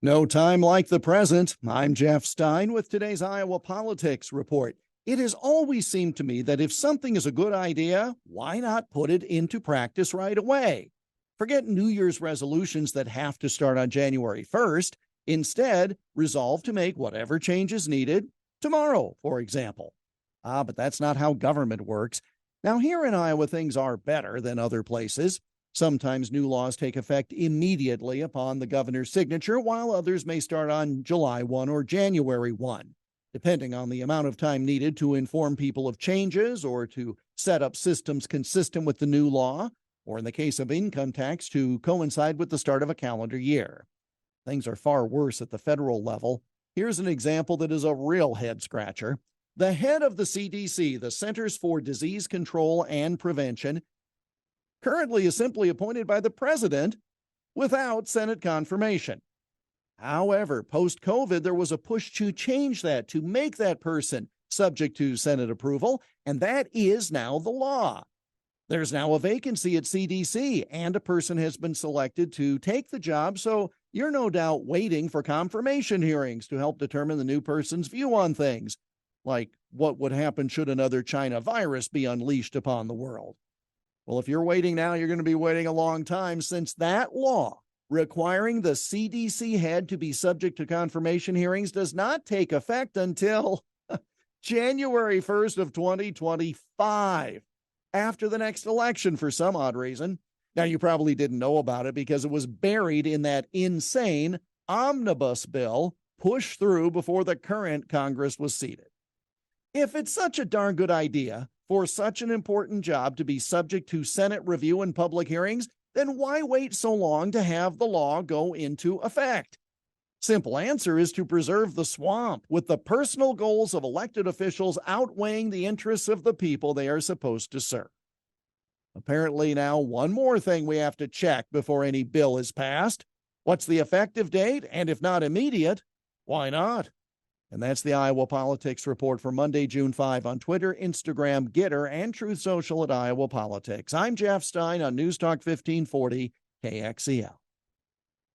No time like the present. I'm Jeff Stein with today's Iowa Politics Report. It has always seemed to me that if something is a good idea, why not put it into practice right away? Forget New Year's resolutions that have to start on January 1st. Instead, resolve to make whatever changes needed tomorrow, for example. But that's not how government works. Now, here in Iowa, things are better than other places. Sometimes new laws take effect immediately upon the governor's signature, while others may start on July 1 or January 1, depending on the amount of time needed to inform people of changes or to set up systems consistent with the new law, or in the case of income tax, to coincide with the start of a calendar year. Things are far worse at the federal level. Here's an example that is a real head-scratcher. The head of the CDC, the Centers for Disease Control and Prevention, currently is simply appointed by the president without Senate confirmation. However, post-COVID, there was a push to change that, to make that person subject to Senate approval, and that is now the law. There's now a vacancy at CDC, and a person has been selected to take the job, so you're no doubt waiting for confirmation hearings to help determine the new person's view on things, like what would happen should another China virus be unleashed upon the world. Well, if you're waiting now, you're going to be waiting a long time, since that law requiring the CDC head to be subject to confirmation hearings does not take effect until January 1st of 2025, after the next election for some odd reason. Now, you probably didn't know about it because it was buried in that insane omnibus bill pushed through before the current Congress was seated. If it's such a darn good idea for such an important job to be subject to Senate review and public hearings, then why wait so long to have the law go into effect? Simple answer is to preserve the swamp, with the personal goals of elected officials outweighing the interests of the people they are supposed to serve. Apparently now, one more thing we have to check before any bill is passed. What's the effective date? And if not immediate, why not? And that's the Iowa Politics Report for Monday, June 5 on Twitter, Instagram, Getter, and Truth Social at Iowa Politics. I'm Jeff Stein on News Talk 1540 KXEL.